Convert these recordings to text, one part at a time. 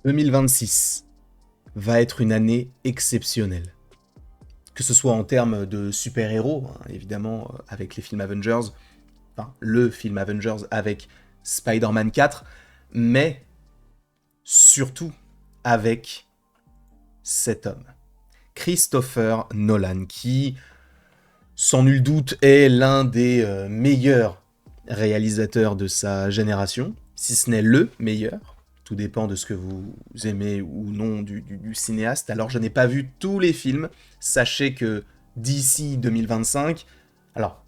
2026 va être une année exceptionnelle. Que ce soit en termes de super-héros, hein, évidemment, avec les films Avengers, enfin, le film Avengers avec Spider-Man 4, mais surtout avec cet homme, Christopher Nolan, qui, sans nul doute, est l'un des meilleurs réalisateurs de sa génération, si ce n'est le meilleur. Tout dépend de ce que vous aimez ou non du cinéaste. Alors, je n'ai pas vu tous les films. Sachez que d'ici 2025, alors,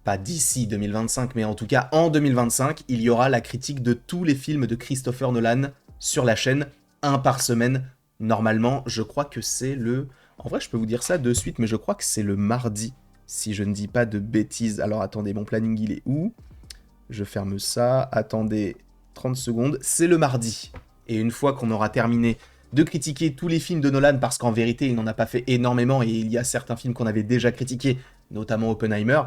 pas d'ici 2025, mais en tout cas en 2025, il y aura la critique de tous les films de Christopher Nolan sur la chaîne, un par semaine. Normalement, je crois que c'est le... En vrai, je peux vous dire ça de suite, mais je crois que c'est le mardi, si je ne dis pas de bêtises. Alors attendez, mon planning, il est où? Je ferme ça, attendez 30 secondes. C'est le mardi. Et une fois qu'on aura terminé de critiquer tous les films de Nolan, parce qu'en vérité, il n'en a pas fait énormément, et il y a certains films qu'on avait déjà critiqués, notamment Oppenheimer,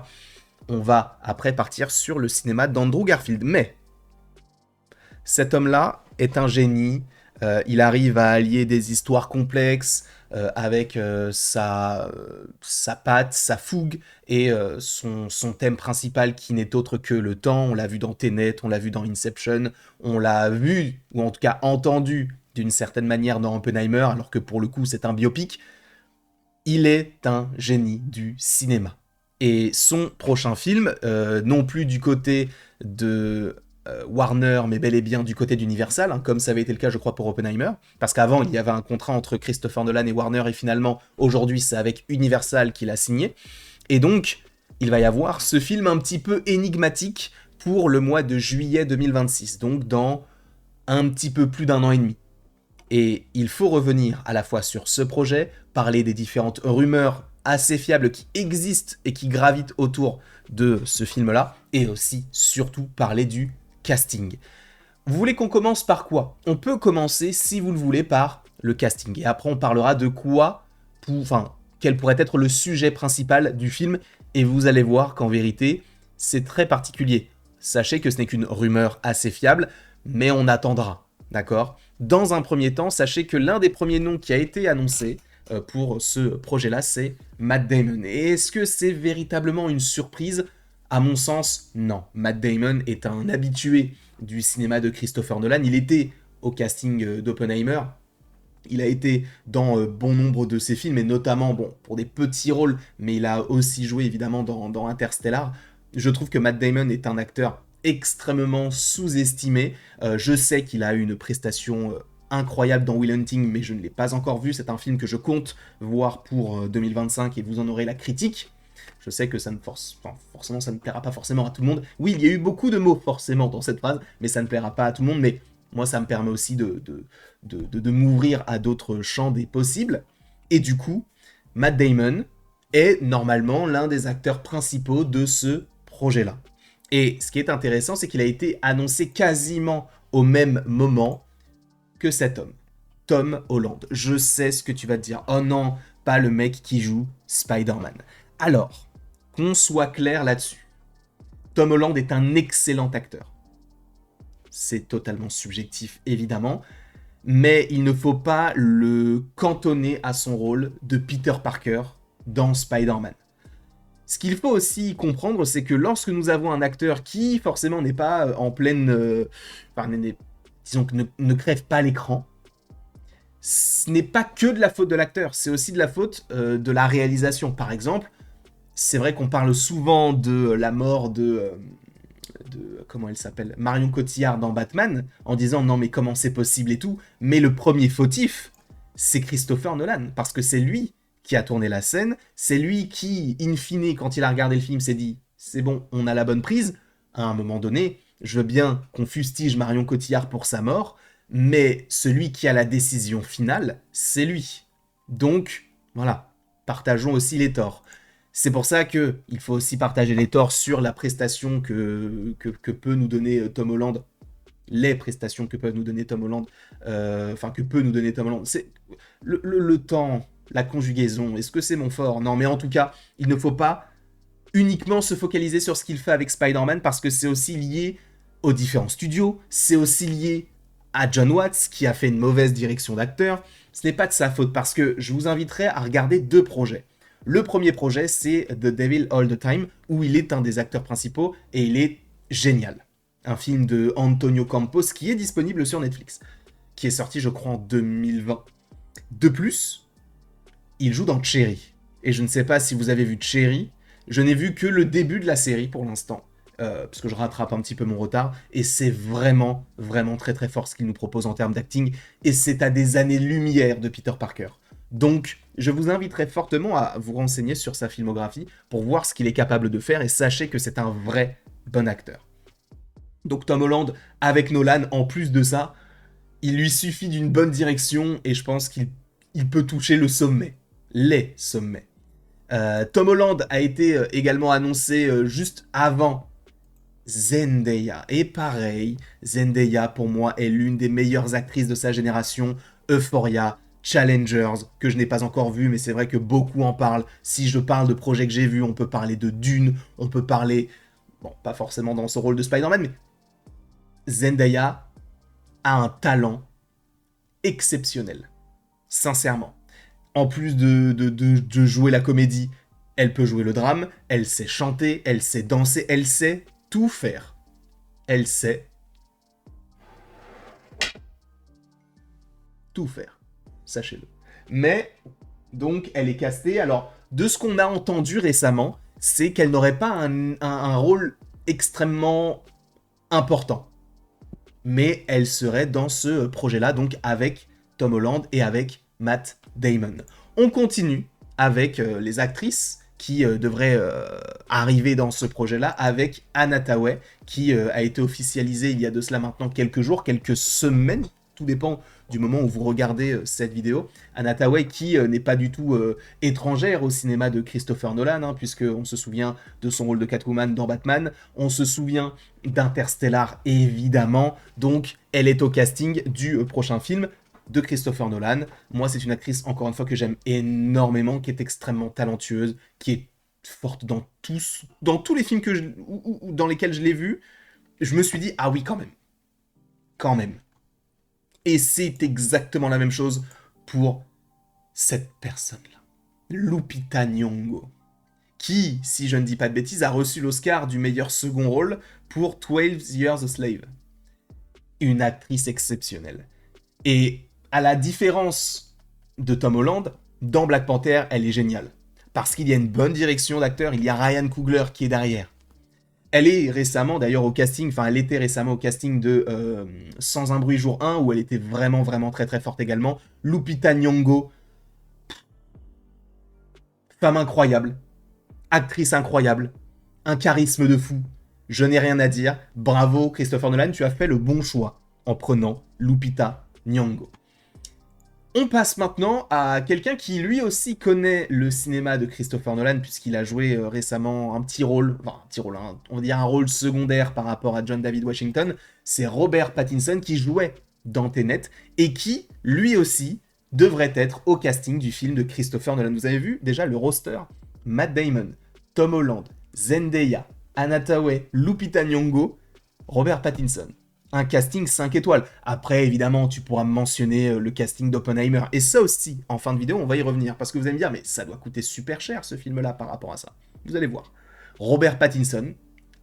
on va après partir sur le cinéma d'Andrew Garfield. Mais cet homme-là est un génie. Il arrive à allier des histoires complexes avec sa patte, sa fougue et son thème principal qui n'est autre que le temps. On l'a vu dans Tenet, on l'a vu dans Inception, on l'a vu, ou en tout cas entendu d'une certaine manière dans Oppenheimer, alors que pour le coup c'est un biopic. Il est un génie du cinéma. Et son prochain film, non plus du côté de Warner, mais bel et bien du côté d'Universal, hein, comme ça avait été le cas, je crois, pour Oppenheimer, parce qu'avant, il y avait un contrat entre Christopher Nolan et Warner, et finalement, aujourd'hui, c'est avec Universal qu'il a signé. Et donc, il va y avoir ce film un petit peu énigmatique pour le mois de juillet 2026, donc dans un petit peu plus d'un an et demi. Et il faut revenir à la fois sur ce projet, parler des différentes rumeurs assez fiables qui existent et qui gravitent autour de ce film-là, et aussi, surtout, parler du casting. Vous voulez qu'on commence par quoi? On peut commencer, si vous le voulez, par le casting. Et après, on parlera de quoi, quel pourrait être le sujet principal du film, et vous allez voir qu'en vérité, c'est très particulier. Sachez que ce n'est qu'une rumeur assez fiable, mais on attendra, d'accord? Dans un premier temps, sachez que l'un des premiers noms qui a été annoncé pour ce projet-là, c'est Matt Damon. Et est-ce que c'est véritablement une surprise? À mon sens, non. Matt Damon est un habitué du cinéma de Christopher Nolan. Il était au casting d'Oppenheimer. Il a été dans bon nombre de ses films, et notamment bon, pour des petits rôles, mais il a aussi joué évidemment dans Interstellar. Je trouve que Matt Damon est un acteur extrêmement sous-estimé. Je sais qu'il a eu une prestation incroyable dans Will Hunting, mais je ne l'ai pas encore vu. C'est un film que je compte voir pour 2025 et vous en aurez la critique. Je sais que ça ne forcément ça ne plaira pas forcément à tout le monde. Oui, il y a eu beaucoup de mots forcément dans cette phrase, mais ça ne plaira pas à tout le monde. Mais moi, ça me permet aussi de m'ouvrir à d'autres champs des possibles. Et du coup, Matt Damon est normalement l'un des acteurs principaux de ce projet-là. Et ce qui est intéressant, c'est qu'il a été annoncé quasiment au même moment que cet homme, Tom Holland. Je sais ce que tu vas te dire. Oh non, pas le mec qui joue Spider-Man. Alors, qu'on soit clair là-dessus. Tom Holland est un excellent acteur. C'est totalement subjectif, évidemment, mais il ne faut pas le cantonner à son rôle de Peter Parker dans Spider-Man. Ce qu'il faut aussi comprendre, c'est que lorsque nous avons un acteur qui, forcément, n'est pas en pleine... disons que ne crève pas l'écran, ce n'est pas que de la faute de l'acteur, c'est aussi de la faute de la réalisation. Par exemple, c'est vrai qu'on parle souvent de la mort de comment elle s'appelle, Marion Cotillard dans Batman, en disant non mais comment c'est possible et tout, mais le premier fautif, c'est Christopher Nolan, parce que c'est lui qui a tourné la scène, c'est lui qui, in fine, quand il a regardé le film, s'est dit c'est bon, on a la bonne prise, à un moment donné, je veux bien qu'on fustige Marion Cotillard pour sa mort, mais celui qui a la décision finale, c'est lui. Donc, voilà, partageons aussi les torts. C'est pour ça que il faut aussi partager les torts sur la prestation que peut nous donner Tom Holland, les prestations que peuvent nous donner Tom Holland, que peut nous donner Tom Holland. C'est le temps, la conjugaison, est-ce que c'est mon fort? Non, mais en tout cas, il ne faut pas uniquement se focaliser sur ce qu'il fait avec Spider-Man, parce que c'est aussi lié aux différents studios, c'est aussi lié à John Watts, qui a fait une mauvaise direction d'acteur. Ce n'est pas de sa faute, parce que je vous inviterai à regarder 2 projets. Le premier projet, c'est The Devil All the Time, où il est un des acteurs principaux, et il est génial. Un film de Antonio Campos, qui est disponible sur Netflix, qui est sorti, je crois, en 2020. De plus, il joue dans Cherry. Et je ne sais pas si vous avez vu Cherry, je n'ai vu que le début de la série pour l'instant. Parce que je rattrape un petit peu mon retard, et c'est vraiment, vraiment très très fort ce qu'il nous propose en termes d'acting, et c'est à des années-lumière de Peter Parker. Donc, je vous inviterai fortement à vous renseigner sur sa filmographie pour voir ce qu'il est capable de faire, et sachez que c'est un vrai bon acteur. Donc Tom Holland, avec Nolan, en plus de ça, il lui suffit d'une bonne direction, et je pense qu'il peut toucher le sommet. Les sommets. Tom Holland a été également annoncé juste avant Zendaya. Et pareil, Zendaya pour moi est l'une des meilleures actrices de sa génération. Euphoria, Challengers, que je n'ai pas encore vu, mais c'est vrai que beaucoup en parlent. Si je parle de projets que j'ai vus, on peut parler de Dune, on peut parler, bon, pas forcément dans son rôle de Spider-Man, mais Zendaya a un talent exceptionnel, sincèrement. En plus de jouer la comédie, elle peut jouer le drame, elle sait chanter, elle sait danser, elle sait tout faire. Elle sait tout faire, sachez-le. Mais, donc, elle est castée. Alors, de ce qu'on a entendu récemment, c'est qu'elle n'aurait pas un rôle extrêmement important. Mais elle serait dans ce projet-là, donc avec Tom Holland et avec Matt Damon. On continue avec les actrices qui devraient arriver dans ce projet-là, avec Anna Thaoué, qui a été officialisée il y a de cela maintenant quelques jours, quelques semaines, tout dépend du moment où vous regardez cette vidéo. Anna Thaoué qui n'est pas du tout étrangère au cinéma de Christopher Nolan, hein, puisqu'on se souvient de son rôle de Catwoman dans Batman, on se souvient d'Interstellar évidemment, donc elle est au casting du prochain film de Christopher Nolan. Moi, c'est une actrice, encore une fois, que j'aime énormément, qui est extrêmement talentueuse, qui est forte dans tous les films dans lesquels je l'ai vue. Je me suis dit, ah oui, quand même. Quand même. Et c'est exactement la même chose pour cette personne-là. Lupita Nyong'o. Qui, si je ne dis pas de bêtises, a reçu l'Oscar du meilleur second rôle pour 12 Years a Slave. Une actrice exceptionnelle. Et à la différence de Tom Holland, dans Black Panther, elle est géniale. Parce qu'il y a une bonne direction d'acteur, il y a Ryan Coogler qui est derrière. Elle est récemment d'ailleurs au casting, enfin elle était récemment au casting de Sans un bruit jour 1, où elle était vraiment vraiment très très forte également. Lupita Nyong'o, femme incroyable, actrice incroyable, un charisme de fou, je n'ai rien à dire. Bravo Christopher Nolan, tu as fait le bon choix en prenant Lupita Nyong'o. On passe maintenant à quelqu'un qui lui aussi connaît le cinéma de Christopher Nolan, puisqu'il a joué récemment un petit rôle, hein, on va dire un rôle secondaire par rapport à John David Washington. C'est Robert Pattinson qui jouait dans Tenet et qui, lui aussi, devrait être au casting du film de Christopher Nolan. Vous avez vu déjà le roster: Matt Damon, Tom Holland, Zendaya, Anna Thaoué, Lupita Nyong'o, Robert Pattinson. Un casting 5 étoiles. Après, évidemment, tu pourras mentionner le casting d'Oppenheimer. Et ça aussi, en fin de vidéo, on va y revenir. Parce que vous allez me dire, mais ça doit coûter super cher, ce film-là, par rapport à ça. Vous allez voir. Robert Pattinson,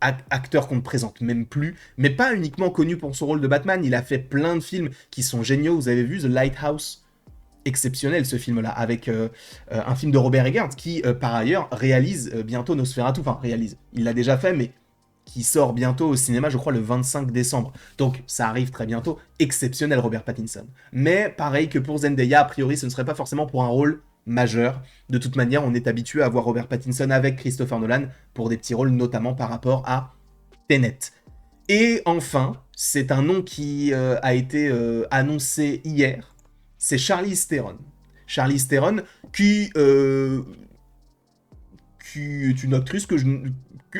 acteur qu'on ne présente même plus, mais pas uniquement connu pour son rôle de Batman. Il a fait plein de films qui sont géniaux. Vous avez vu The Lighthouse? Exceptionnel, ce film-là, avec un film de Robert Eggers, qui, par ailleurs, réalise bientôt Nosferatu. Enfin, réalise. Il l'a déjà fait, mais qui sort bientôt au cinéma, je crois, le 25 décembre. Donc, ça arrive très bientôt. Exceptionnel, Robert Pattinson. Mais, pareil que pour Zendaya, a priori, ce ne serait pas forcément pour un rôle majeur. De toute manière, on est habitué à voir Robert Pattinson avec Christopher Nolan pour des petits rôles, notamment par rapport à Tenet. Et enfin, c'est un nom qui a été annoncé hier. C'est Charlize Theron. Charlize Theron, qui est une actrice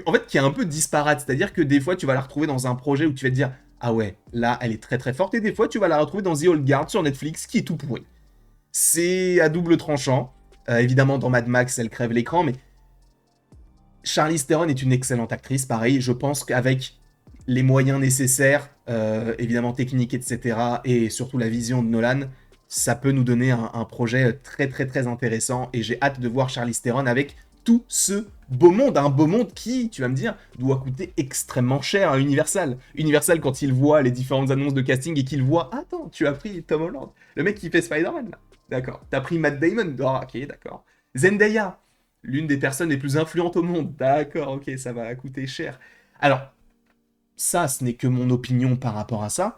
en fait, qui est un peu disparate. C'est-à-dire que des fois, tu vas la retrouver dans un projet où tu vas te dire « Ah ouais, là, elle est très très forte », et des fois, tu vas la retrouver dans The Old Guard sur Netflix, qui est tout pourri. C'est à double tranchant. Évidemment, dans Mad Max, elle crève l'écran, mais Charlize Theron est une excellente actrice. Pareil, je pense qu'avec les moyens nécessaires, évidemment techniques, etc., et surtout la vision de Nolan, ça peut nous donner un projet très très très intéressant, et j'ai hâte de voir Charlize Theron avec tout ce beau monde, un beau monde qui, tu vas me dire, doit coûter extrêmement cher à Universal. Universal, quand il voit les différentes annonces de casting et qu'il voit, attends, tu as pris Tom Holland, le mec qui fait Spider-Man, là. D'accord. T'as pris Matt Damon, ah, ok, d'accord. Zendaya, l'une des personnes les plus influentes au monde, d'accord, ok, ça va coûter cher. Alors, ça, ce n'est que mon opinion par rapport à ça.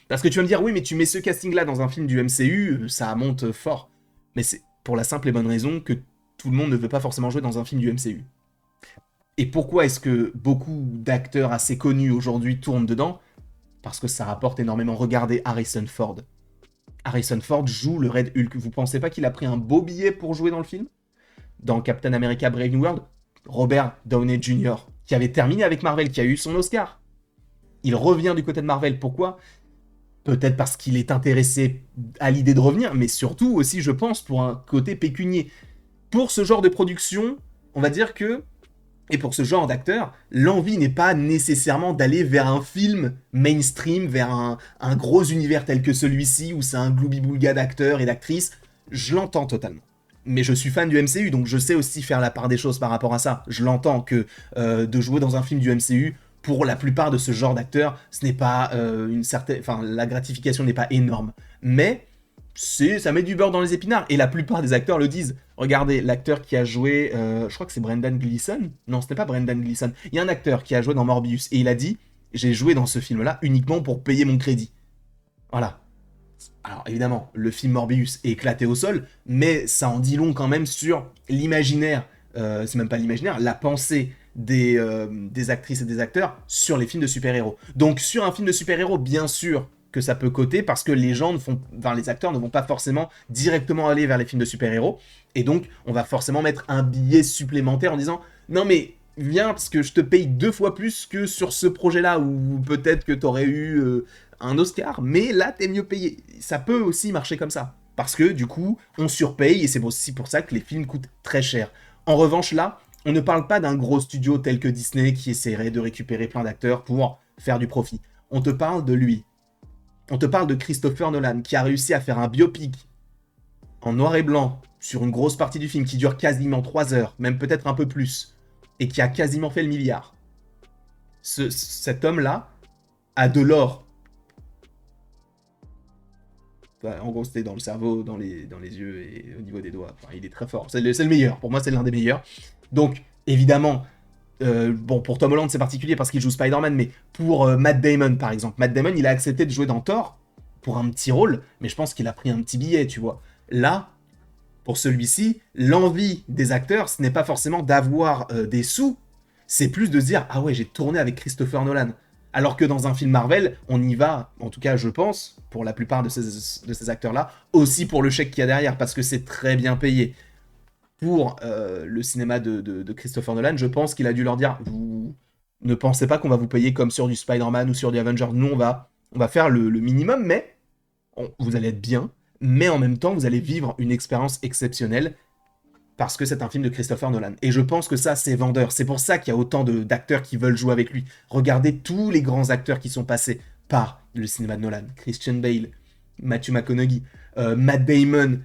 Parce que tu vas me dire, oui, mais tu mets ce casting-là dans un film du MCU, ça monte fort. Mais c'est pour la simple et bonne raison que tout le monde ne veut pas forcément jouer dans un film du MCU. Et pourquoi est-ce que beaucoup d'acteurs assez connus aujourd'hui tournent dedans? Parce que ça rapporte énormément. Regardez Harrison Ford. Harrison Ford joue le Red Hulk. Vous pensez pas qu'il a pris un beau billet pour jouer dans le film? Dans Captain America Brave New World, Robert Downey Jr., qui avait terminé avec Marvel, qui a eu son Oscar. Il revient du côté de Marvel. Pourquoi? Peut-être parce qu'il est intéressé à l'idée de revenir, mais surtout aussi, je pense, pour un côté pécunier. Pour ce genre de production, on va dire que, et pour ce genre d'acteur, l'envie n'est pas nécessairement d'aller vers un film mainstream, vers un gros univers tel que celui-ci, où c'est un gloubi-boulga d'acteurs et d'actrices. Je l'entends totalement. Mais je suis fan du MCU, donc je sais aussi faire la part des choses par rapport à ça. Je l'entends que de jouer dans un film du MCU, pour la plupart de ce genre d'acteurs, ce n'est pas une certaine... Enfin, la gratification n'est pas énorme. Mais ça met du beurre dans les épinards. Et la plupart des acteurs le disent. Regardez, l'acteur qui a joué... je crois que c'est Brendan Gleeson. Non, ce n'est pas Brendan Gleeson. Il y a un acteur qui a joué dans Morbius. Et il a dit, j'ai joué dans ce film-là uniquement pour payer mon crédit. Voilà. Alors évidemment, le film Morbius est éclaté au sol, mais ça en dit long quand même sur l'imaginaire, c'est même pas l'imaginaire, la pensée des actrices et des acteurs sur les films de super-héros. Donc sur un film de super-héros, bien sûr que ça peut coter, parce que les acteurs ne vont pas forcément directement aller vers les films de super-héros, et donc on va forcément mettre un billet supplémentaire en disant « Non mais viens, parce que je te paye 2 fois plus que sur ce projet-là, où peut-être que t'aurais eu... un Oscar, mais là, t'es mieux payé. » Ça peut aussi marcher comme ça. Parce que, du coup, on surpaye, et c'est aussi pour ça que les films coûtent très cher. En revanche, là, on ne parle pas d'un gros studio tel que Disney qui essaierait de récupérer plein d'acteurs pour faire du profit. On te parle de lui. On te parle de Christopher Nolan, qui a réussi à faire un biopic en noir et blanc sur une grosse partie du film, qui dure quasiment 3 heures, même peut-être un peu plus, et qui a quasiment fait le milliard. Cet homme-là a de l'or. En gros, c'était dans le cerveau, dans les yeux et au niveau des doigts. Enfin, il est très fort. C'est le meilleur. Pour moi, c'est l'un des meilleurs. Donc, évidemment, bon, pour Tom Holland, c'est particulier parce qu'il joue Spider-Man, mais pour Matt Damon, par exemple. Matt Damon, il a accepté de jouer dans Thor pour un petit rôle, mais je pense qu'il a pris un petit billet, tu vois. Là, pour celui-ci, l'envie des acteurs, ce n'est pas forcément d'avoir des sous, c'est plus de se dire « Ah ouais, j'ai tourné avec Christopher Nolan ». Alors que dans un film Marvel, on y va, en tout cas je pense, pour la plupart de ces acteurs-là, aussi pour le chèque qu'il y a derrière, parce que c'est très bien payé. Pour le cinéma de Christopher Nolan, je pense qu'il a dû leur dire, vous ne pensez pas qu'on va vous payer comme sur du Spider-Man ou sur du Avengers, nous on va faire le minimum, mais vous allez être bien, mais en même temps vous allez vivre une expérience exceptionnelle, parce que c'est un film de Christopher Nolan. Et je pense que ça, c'est vendeur. C'est pour ça qu'il y a autant d'acteurs qui veulent jouer avec lui. Regardez tous les grands acteurs qui sont passés par le cinéma de Nolan. Christian Bale, Matthew McConaughey, Matt Damon,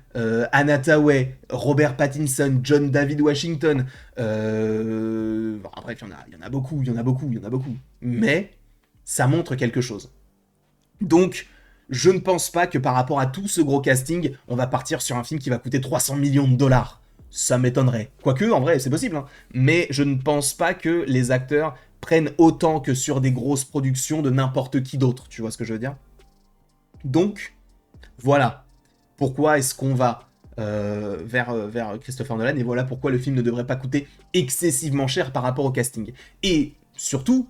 Anna Thaoué, Robert Pattinson, John David Washington. Bref, il y en a beaucoup. Mais ça montre quelque chose. Donc, je ne pense pas que par rapport à tout ce gros casting, on va partir sur un film qui va coûter 300 millions de dollars. Ça m'étonnerait. Quoique, en vrai, c'est possible. Hein. Mais je ne pense pas que les acteurs prennent autant que sur des grosses productions de n'importe qui d'autre. Tu vois ce que je veux dire? Donc, voilà. Pourquoi est-ce qu'on va vers Christopher Nolan? Et voilà pourquoi le film ne devrait pas coûter excessivement cher par rapport au casting. Et surtout,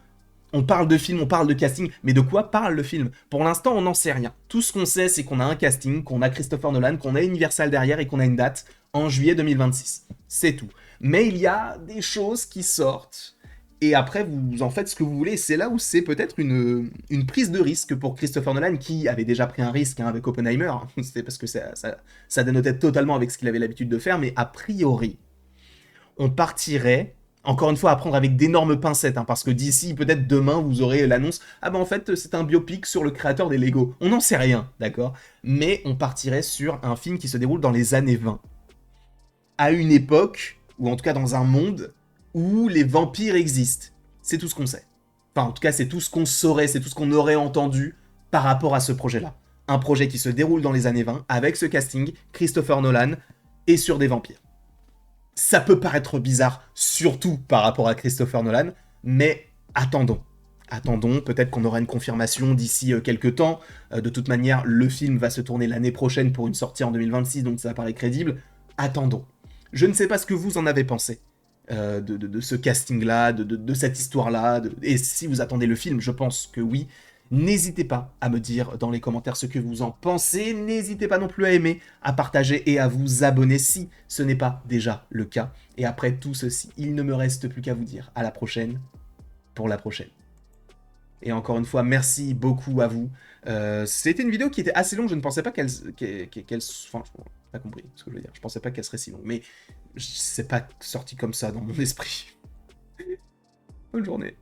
on parle de film, on parle de casting, mais de quoi parle le film? Pour l'instant, on n'en sait rien. Tout ce qu'on sait, c'est qu'on a un casting, qu'on a Christopher Nolan, qu'on a Universal derrière et qu'on a une date en juillet 2026. C'est tout. Mais il y a des choses qui sortent, et après, vous en faites ce que vous voulez. C'est là où c'est peut-être une prise de risque pour Christopher Nolan, qui avait déjà pris un risque avec Oppenheimer. C'était parce que ça dénotait totalement avec ce qu'il avait l'habitude de faire, mais a priori, on partirait Encore une fois, à prendre avec d'énormes pincettes, hein, parce que d'ici, peut-être demain, vous aurez l'annonce « Ah ben en fait, c'est un biopic sur le créateur des Lego ». On n'en sait rien, d'accord? Mais on partirait sur un film qui se déroule dans les années 20. À une époque, ou en tout cas dans un monde, où les vampires existent. C'est tout ce qu'on sait. Enfin, en tout cas, c'est tout ce qu'on saurait, c'est tout ce qu'on aurait entendu par rapport à ce projet-là. Un projet qui se déroule dans les années 20, avec ce casting, Christopher Nolan, et sur des vampires. Ça peut paraître bizarre, surtout par rapport à Christopher Nolan, mais attendons. Attendons, peut-être qu'on aura une confirmation d'ici quelques temps. De toute manière, le film va se tourner l'année prochaine pour une sortie en 2026, donc ça paraît crédible. Attendons. Je ne sais pas ce que vous en avez pensé de ce casting-là, de cette histoire-là, et si vous attendez le film, je pense que oui. N'hésitez pas à me dire dans les commentaires ce que vous en pensez. N'hésitez pas non plus à aimer, à partager et à vous abonner si ce n'est pas déjà le cas. Et après tout ceci, il ne me reste plus qu'à vous dire à la prochaine pour la prochaine. Et encore une fois, merci beaucoup à vous. C'était une vidéo qui était assez longue, je ne pensais pas qu'elle... Enfin, je n'ai pas compris ce que je veux dire. Je pensais pas qu'elle serait si longue, mais c'est pas sorti comme ça dans mon esprit. Bonne journée.